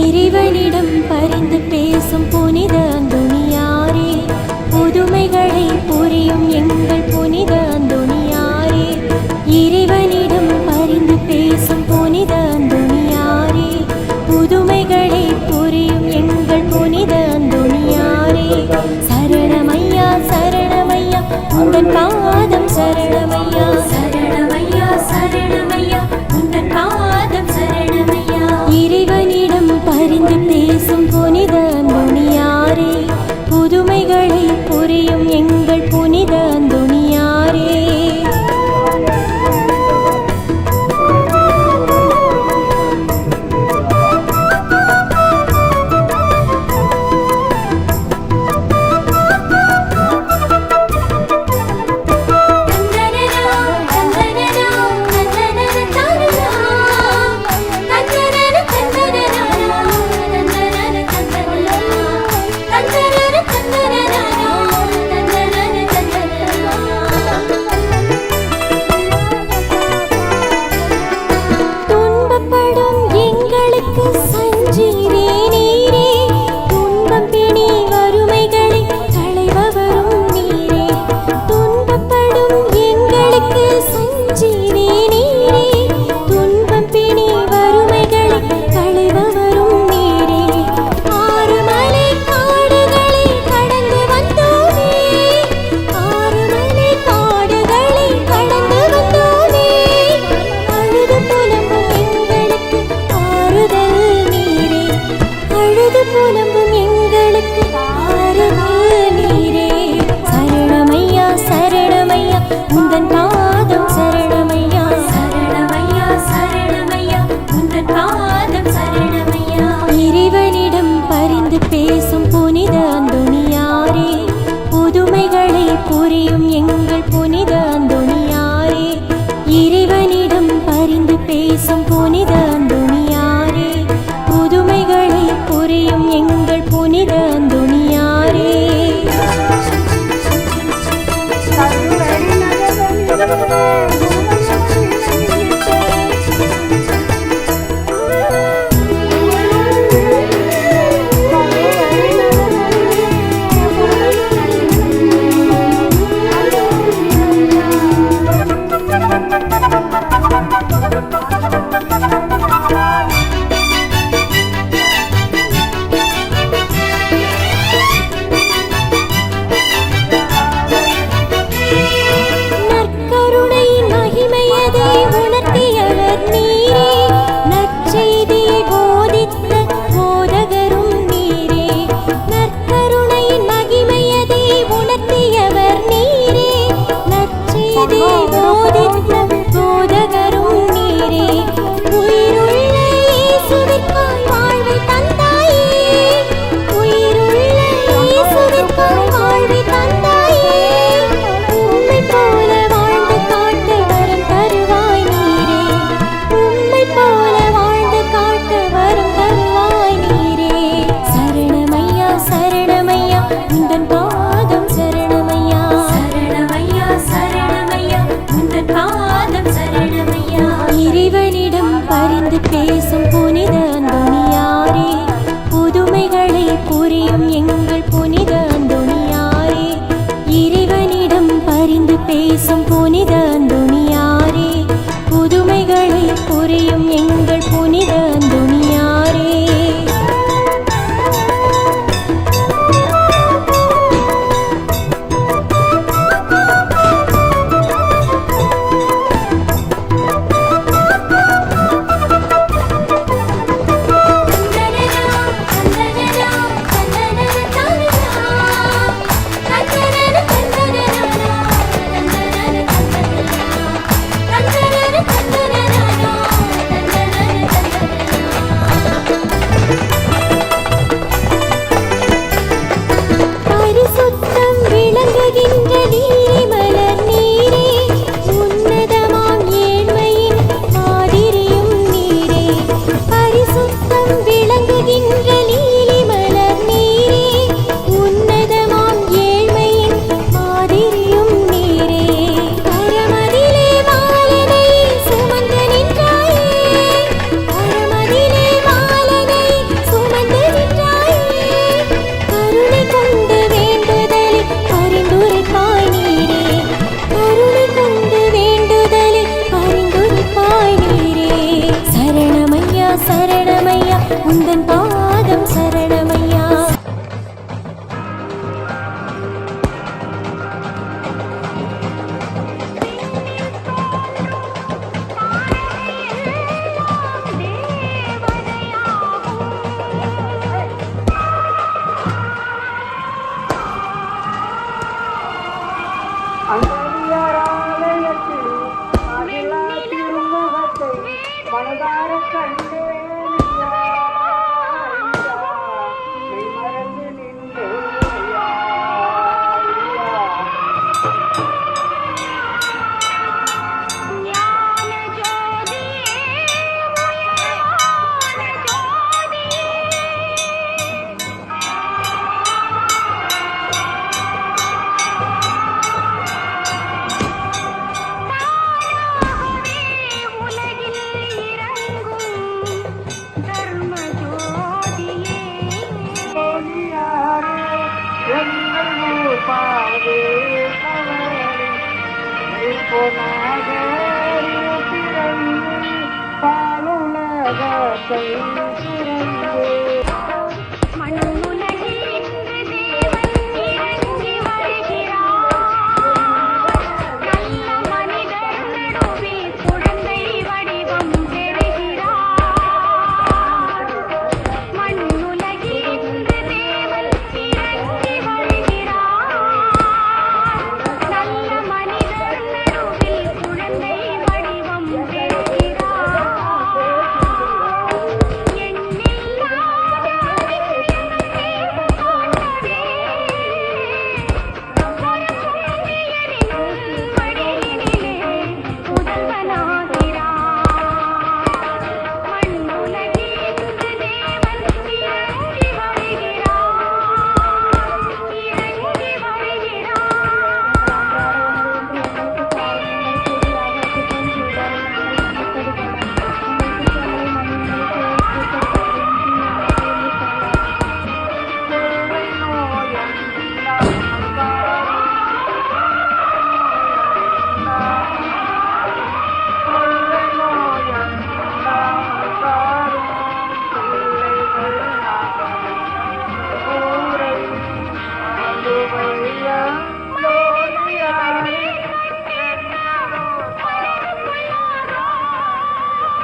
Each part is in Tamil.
இறைவனிடம் பரிந்து பேசும் புனித அந்தோணியாரே, புதுமைகளை புரியும் எங்கள் புனித அந்தோணியாரே. இறைவனிடம் பரிந்து பேசும் புனித அந்தோணியாரே, புதுமைகளை புரியும் எங்கள் புனித அந்தோணியாரே. சரணமையா சரணமையா உந்தன் பாதம் சரணமையா, சரணமையா சரணமையா உந்தன் பாதம் சரணமையா. இறைவனிடம் பரிந்து பேசும் புனித அந்தோணியாரே, புதுமைகளை புரியும் எங்கள் புனித அந்தோணியாரே. பேசும் புனித அந்தோணியாரே, புதுமைகளை புரியும் எங்கள் புனித அந்தோணியாரே. இறைவனிடம் பரிந்து பேசும் புனித அந்தோணியாரே, புதுமைகளை புரியும் எங்கள் புனித அந்தோணியாரே. பேசும் புனித அந்தோணியாரே, புதுமைகளை புரியும் எங்கள் புனித அந்தோணியாரே. இறைவனிடம் பரிந்து பேசும் புனித அந்தோணியாரே, புதுமைகளை புரியும் எங்கள் புனித அந்தோணியாரே. அவதார கண்டேனையா நீ மறந்து நின்றேயா பாலுலகத்தை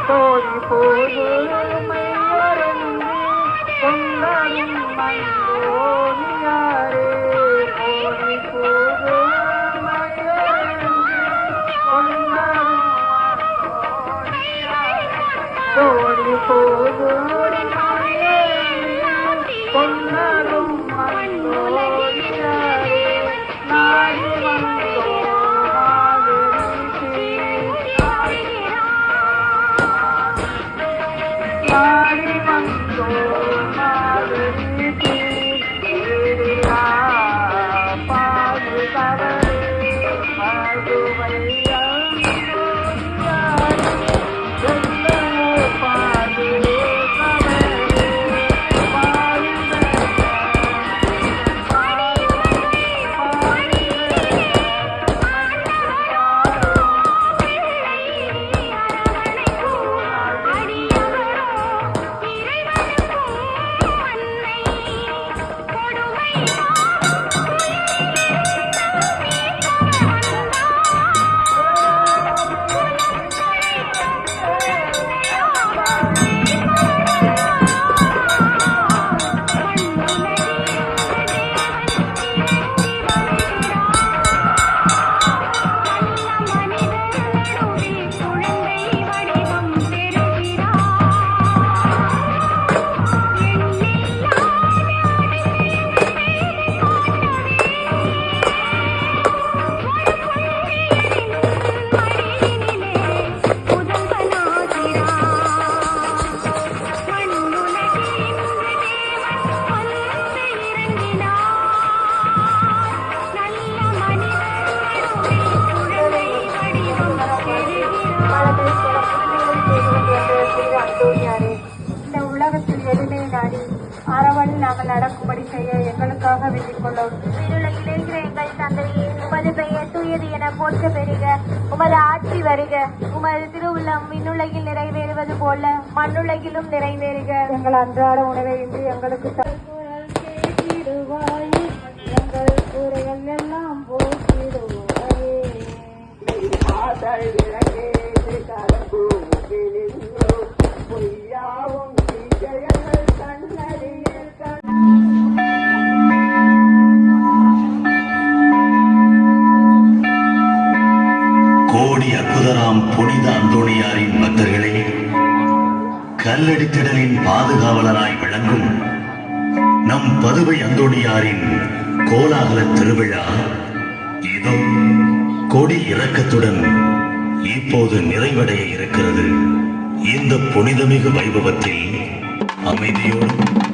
கோடி போது கொண்டாடும் மயோனியாரே கோடி போது கோடி போது கொண்டாடும் மயோனியாரே நாடி இந்த உலகத்தில் எளிமை நாடி அறவழில் நாங்கள் நடக்கும்படி செய்ய எங்களுக்காக வேண்டிக் கொள்ளும். விண்ணுலகில் இருக்கிற எங்கள் தந்தையே, உமது பெயர் தூயது என போற்ற பெறுக. உமது ஆட்சி வருக. உமது திருவுள்ளம் விண்ணுலகில் நிறைவேறுவது போல மண்ணுலகிலும் நிறைவேறுக. எங்கள் அன்றாட உணவை இன்று எங்களுக்கு எங்கள் கூரைகள் எல்லாம் போக்கிடுவாயே. கோடி அற்புதராம் புனித அந்தோணியாரின் பக்தர்களே, கல்லடித்திடலின் பாதுகாவலராய் விளங்கும் நம் பதுவை அந்தோணியாரின் கோலாகல திருவிழா இதோ கொடி இறக்கத்துடன் இப்போது நிறைவடைய இருக்கிறது. இந்த புனிதமிகு வைபவத்தில் அமைதியோடும்